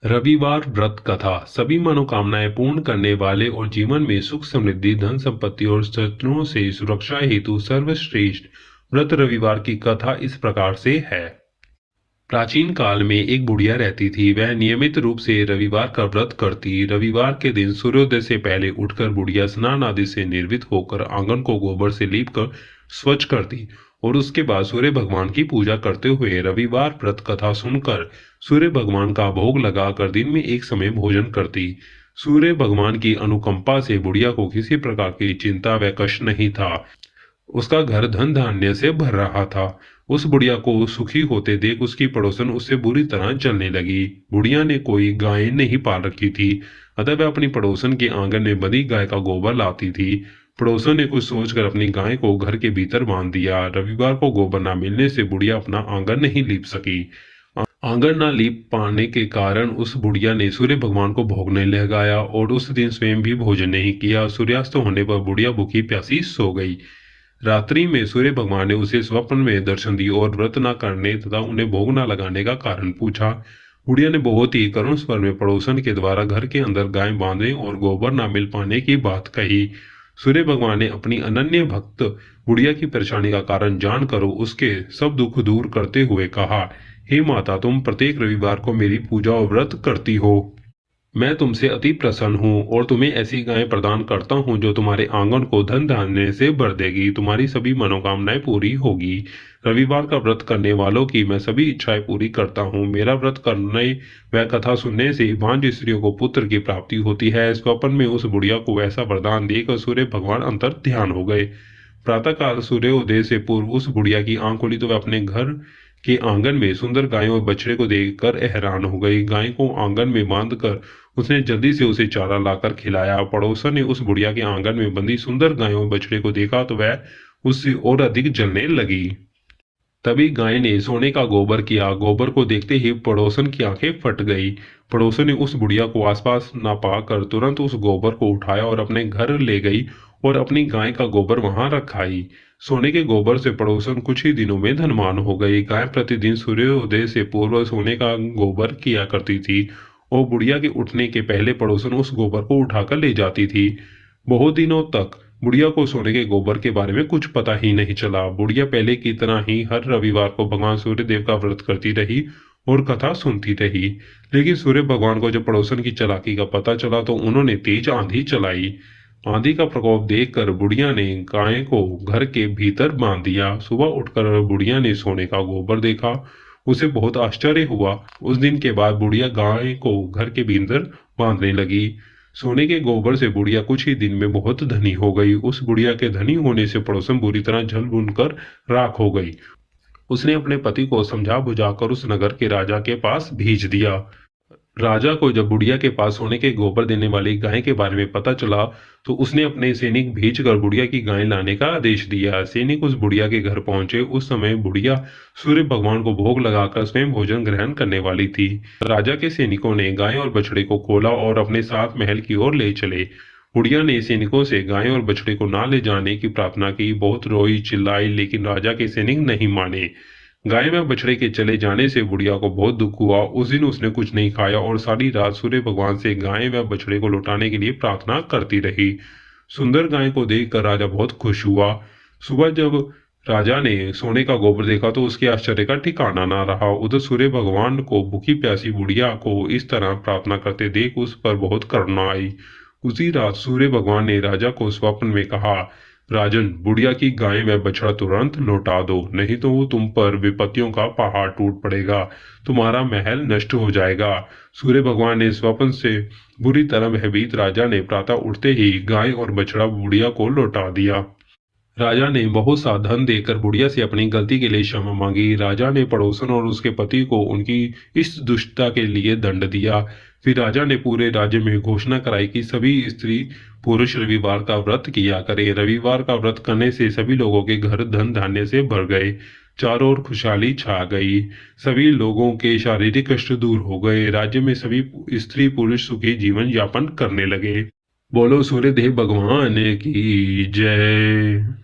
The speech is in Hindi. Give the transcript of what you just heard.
रविवार व्रत कथा सभी मनोकामनाएं पूर्ण करने वाले और जीवन में सुख समृद्धि धन संपत्ति और शत्रुओं से सुरक्षा हेतु सर्वश्रेष्ठ व्रत रविवार की कथा इस प्रकार से है। प्राचीन काल में एक बुढ़िया रहती थी। वह नियमित रूप से रविवार का व्रत करती। रविवार के दिन सूर्योदय से पहले उठकर बुढ़िया स्नान आदि से निर्वित होकर आंगन को गोबर से लीप कर स्वच्छ करती और उसके बाद सूर्य भगवान की पूजा करते हुए रविवार व्रत कथा सुनकर सूर्य भगवान का भोग लगाकर दिन में एक समय भोजन करती। सूर्य भगवान की अनुकंपा से बुढ़िया को किसी प्रकार की चिंता व कष्ट नहीं था। उसका घर धन धान्य से भर रहा था। उस बुढ़िया को सुखी होते देख उसकी पड़ोसन उससे बुरी तरह जलने लगी। बुढ़िया ने कोई गाय नहीं पाल रखी थी, अतः वह अपनी पड़ोसन के आंगन में बंधी गाय का गोबर लाती थी। पड़ोसन ने कुछ सोचकर अपनी गाय को घर के भीतर बांध दिया। रविवार को गोबर न मिलने से बुढ़िया अपना आंगन नहीं लीप सकी। आंगन न लीप पाने के कारण उस बुढ़िया ने सूर्य भगवान को भोग नहीं लगाया और उस दिन स्वयं भी भोजन नहीं किया। सूर्यास्त होने पर बुढ़िया भूखी प्यासी सो गई। रात्रि में सूर्य भगवान ने उसे स्वप्न में दर्शन दी और व्रत न करने तथा उन्हें भोग न लगाने का कारण पूछा। बुढ़िया ने बहुत ही करुण स्वर में पड़ोसन के द्वारा घर के अंदर गाय बांधने और गोबर न मिल पाने की बात कही। सूर्य भगवान ने अपनी अनन्य भक्त बुढ़िया की परेशानी का कारण जानकर उसके सब दुख दूर करते हुए कहा, हे माता, तुम प्रत्येक रविवार को मेरी पूजा और व्रत करती हो। मैं तुमसे अति प्रसन्न हूँ और तुम्हें ऐसी गाय प्रदान करता हूँ जो तुम्हारे आंगन को धन धान्य से भर देगी। तुम्हारी सभी मनोकामनाएं पूरी होगी। रविवार का व्रत करने वालों की मैं सभी इच्छाएं पूरी करता हूँ। मेरा व्रत करने व कथा सुनने से भांज स्त्रियों को पुत्र की प्राप्ति होती है। स्वप्न में उस बुढ़िया को ऐसा वरदान देकर सूर्य भगवान अंतर ध्यान हो गए। प्रातःकाल सूर्योदय से पूर्व उस बुढ़िया की आंख खुली तो वह अपने घर के आंगन में सुंदर गायों और बछड़े को देखकर हैरान हो गई। गाय को आंगन में बांधकर उसने जल्दी से उसे चारा लाकर खिलाया। पड़ोसन ने उस बुढ़िया के आंगन में बंधी सुंदर गायों और बछड़े को देखा तो वह उससे और अधिक जलने लगी। तभी गाय ने सोने का गोबर किया। गोबर को देखते ही पड़ोसन की आंखें फट गई। पड़ोसन ने उस बुढ़िया को आसपास न पाकर तुरंत उस गोबर को उठाया और अपने घर ले गई और अपनी गाय का गोबर वहां रखाई। सोने के गोबर से पड़ोसन कुछ ही दिनों में धनवान हो गई। गाय प्रतिदिन सूर्योदय से पूर्व सोने का गोबर किया करती थी और बुढ़िया के उठने के पहले पड़ोसन उस गोबर को उठाकर ले जाती थी। बहुत दिनों तक बुढ़िया को सोने के गोबर के बारे में कुछ पता ही नहीं चला। बुढ़िया पहले की तरह ही हर रविवार को भगवान सूर्यदेव का व्रत करती रही और कथा सुनती रही। लेकिन सूर्य भगवान को जब पड़ोसन की चालाकी का पता चला तो उन्होंने तेज आंधी चलाई। आंधी का प्रकोप देखकर बुढ़िया ने गाय को घर के भीतर बांध दिया। सुबह उठकर बुढ़िया ने सोने का गोबर देखा। उसे बहुत आश्चर्य हुआ। उस दिन के बाद बुढ़िया गाय को घर के भीतर बांधने लगी। सोने के गोबर से बुढ़िया कुछ ही दिन में बहुत धनी हो गई। उस बुढ़िया के धनी होने से पड़ोसन बुरी तरह जल भुनकर राख हो गई। उसने अपने पति को समझा बुझाकर उस नगर के राजा के पास भेज दिया। राजा को जब बुढ़िया के पास सोने के गोबर देने वाली गाय के बारे में पता चला तो उसने अपने सैनिक भेजकर बुढ़िया की गाय लाने का आदेश दिया। सैनिक उस बुढ़िया के घर पहुंचे। उस समय बुढ़िया सूर्य भगवान को भोग लगाकर स्वयं भोजन ग्रहण करने वाली थी। राजा के सैनिकों ने गाय और बछड़े को खोला और अपने साथ महल की ओर ले चले। बुढ़िया ने सैनिकों से गाय और बछड़े को ना ले जाने की प्रार्थना की। बहुत रोई चिल्लाई, लेकिन राजा के सैनिक नहीं माने। गाय व बछड़े के चले जाने से बुढ़िया को बहुत दुख हुआ। उस दिन उसने कुछ नहीं खाया और सारी रात सूर्य भगवान से गाय व बछड़े को लौटाने के लिए प्रार्थना करती रही। सुंदर गाय को देखकर राजा बहुत खुश हुआ। सुबह जब राजा ने सोने का गोबर देखा तो उसके आश्चर्य का ठिकाना ना रहा। उधर सूर्य भगवान को भूखी प्यासी बुढ़िया को इस तरह प्रार्थना करते देख उस पर बहुत करुणा आई। उसी रात सूर्य भगवान ने राजा को स्वप्न में कहा, राजन, बुढ़िया की गाय व बछड़ा तुरंत लौटा दो, नहीं तो वो तुम पर विपत्तियों का पहाड़ टूट पड़ेगा, तुम्हारा महल नष्ट हो जाएगा। सूर्य भगवान ने स्वप्न से बुरी तरह भयभीत राजा ने प्रातः उठते ही गाय और बछड़ा बुढ़िया को लौटा दिया। राजा ने बहुत सा धन देकर बुढ़िया से अपनी गलती के लिए क्षमा मांगी। राजा ने पड़ोसन और उसके पति को उनकी इस दुष्टता के लिए दंड दिया। फिर राजा ने पूरे राज्य में घोषणा कराई कि सभी स्त्री पुरुष रविवार का व्रत किया करें। रविवार का व्रत करने से सभी लोगों के घर धन धान्य से भर गए। चारों ओर खुशहाली छा गई। सभी लोगों के शारीरिक कष्ट दूर हो गए। राज्य में सभी स्त्री पुरुष सुखी जीवन यापन करने लगे। बोलो सूर्यदेव भगवान की जय।